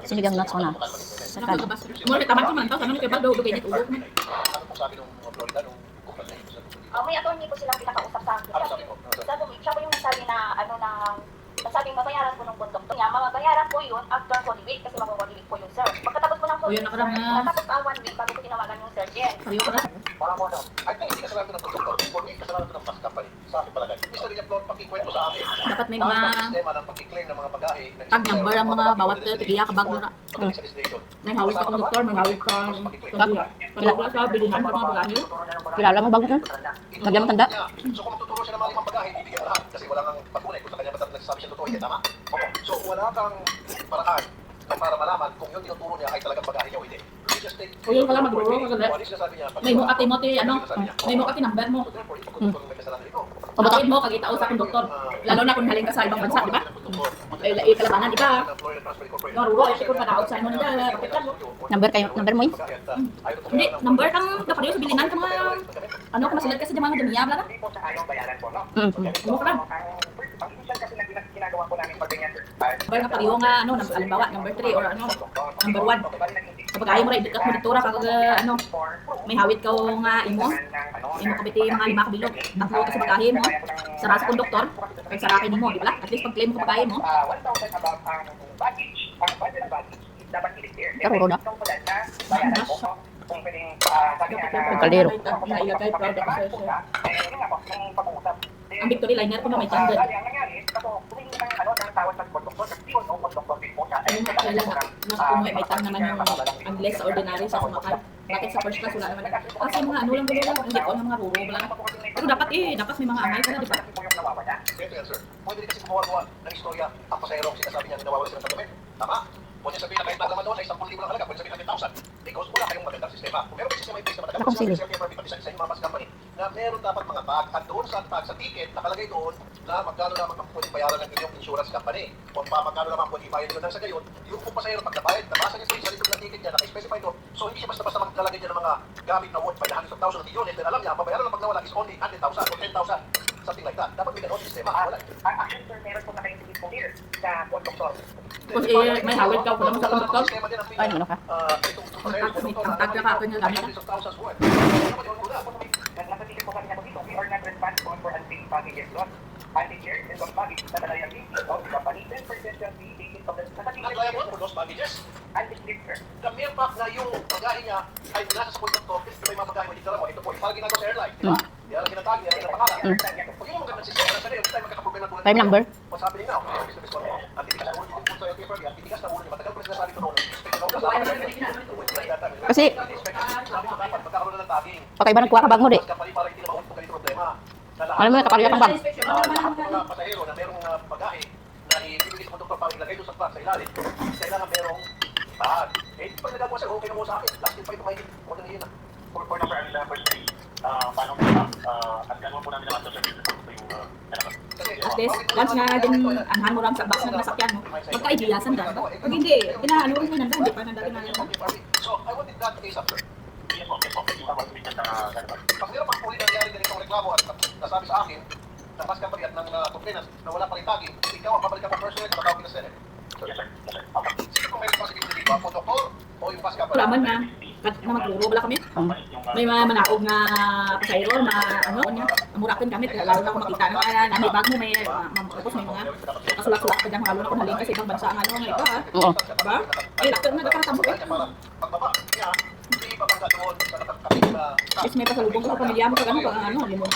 Sinigang nuts ko na. Sakal. Mula taman ko man to, sana kay daw dugay nito ulo. May attorney po silang pinakausap sa akin. Siya po yung nagsabi na ano na nasabing mabayaran po ng konduktor niya. Mababayaran po yun after 1 week kasi mag-1 week po yung sir. Pagkatapos po ng 1 week, pagkatapos ang 1 week bago po tinawagan yung sir Jen. Sayo ka na. Para mo ay hindi kasalanan ng konduktor. For me, kasalanan ng bus company. Sa akin palagay. Mr. Diaplon, pakikwento sa amin. Dapat may mga sistema ng pag-claim ng mga bagahe. tag number ang mga bawat tigiya ka bago na. May hawig ka konduktor, may hawig ka konduktor. Kaya sa bilihan sa mga bagahe. Kilala mo bago na? Nagyan mo tanda? So kung magtuturo siya ng mga limang bagahe, bibigyan lahat. Kasi wala kang patunay kung sa kanya ba nagsasabi siya totoo. Tama? So wala kang paraan na para malaman kung yung tinuturo niya ay talagang bagahe niya o hindi. O yun ka lang magluro ka galit. May mukha Timothy, ano? May mukha number mo. Kapatid mo, kagitao sa konduktor. Lalo na kung haling ka sa ibang bansa, di ba? Ay, kalabanan, di ba? Naruro, ay kung padaog sa mo nila. Number mo yun? Hindi, number kang kapag sa bilinan ka mga ano kung masilat kasi mga damiya, bla. Ano ka lang? Number nga pariho nga, ano, halimbawa, number 3 or ano, number 1. Kapag ayaw mo rin, ikat mo dito kapag ano, may hawit ka nga imo kapiti mga 5 kabilog, 3 ka sa bagahe mo, sara sa konduktor, pag sarakin mo, di ba? At least pag claim mo sa bagahe mo. Karuro na. Kaldero. Ang Victory Liner ko na may tanda. Ayun nga kailangan nakakumuha may tang naman yung unless sa ordinary sa kumakal. Bakit sa first class wala naman? Kasi mga ano lang gulo lang, hindi ko ng mga ruro lang. Pero dapat may mga angay ka na, di ba? Ito yan, sir. Pwede rin kasi gumawa ng istorya ang pasahero sinasabi niya nawawala sila ng tagamit. Tama? Pwede sabihin na kahit naglaman doon ay 10,000 lang halaga, pwede sabihin na 10,000. Because wala kayong magandang sistema. Kung meron sistema yung base na matagal, Nakonsili. sa yung mga bus company, na meron dapat mga tag at doon sa tag sa ticket, nakalagay doon na magkano naman ang pwede bayaran ng inyong insurance company. Kung magkano naman pwede bayad nyo lang sa gayon, yung kung pasahero pag nabayad, nabasa niya sa likod ng ticket niya, naka-specify doon. So hindi siya basta-basta maglalagay niya ng mga gamit na worth by the hundreds of thousands of milyones, then alam niya, babayaran lang pag nawala is only 100,000 or 10,000. Something like that. Dapat may ganon sistema. Wala. Actually, sir, meron po nakaintindi po here sa konduktor. Kung may hawid ka kung sa konduktor. Ay, ano ka? Ang tag na ka niya gamit. Nagmasatigil po kami na po dito. We are not responsible for unpaid packages lost. Packages and lost baggage na liability of the company. 10% shall be taken from the Not liable for those baggages. undisplayed, sir. The mere fact na yung bagahe niya ay nasa sa konduktor, kasi may mga bagahe mo dito mo, ito po, parang ginagawa sa airline, di ba? Yan ang ginatag, yan ang pangalan. Pag yung magandang sistema na sa'yo, hindi tayo magkakaproblema tulad. Time number? What's happening now? Business mo, ang titigas na ulo dito po sa paper, ang titigas na ulo niya, matagal ko na sinasabi ko noon. Kasi, magkakaroon na ng tagging. patay ba nagkuha ka bag mo, di? Para hindi na mahulog ganito problema. Alam mo na, kapalya kang bag. Lahat ng mga pasahero na merong bagahe na ibibigay sa konduktor para ilagay doon sa truck sa ilalim, kailangan merong tag. Eh, pag nagagawa siya, okay na mo sa akin. Last time pa ito kayo, huwag na yun. For number and first day, paano mo at gano'n po namin naman sa service sa yung At least, once nga din anhan mo lang sa box ng nasakyan mo, magka-ideasan ka ba? Pag hindi, inaano rin mo nanda, hindi pa nanda rin nalang. So, I wanted that case up, sir. yes po, yung mga commitment na gano'n. Pag meron pang uli nangyari ganitong reklamo at nasabi sa akin, ng bus company at ng complainants na wala pa rin tagging, ikaw ang babalik ka pa personally at matawag na Senate. Yes, sir. Yes, sir. Okay. Sino kung may responsibility ba? Konduktor o yung bus company? Wala man na. Kat na magluro wala kami. May mga manaog na pasayro na ano niya, amurakin kami lalo na kung makita no may bag mo may tapos may mga kasulat-sulat ka diyan lalo na kung haling ka sa ibang bansa ano nga ito ha. Oo. Diba? Ay, lakad na dapat tambok eh. Pagbaba niya, hindi babangga doon sa nakakapit na Yes, may pasalubong ko sa pamilya mo pag ano, limon.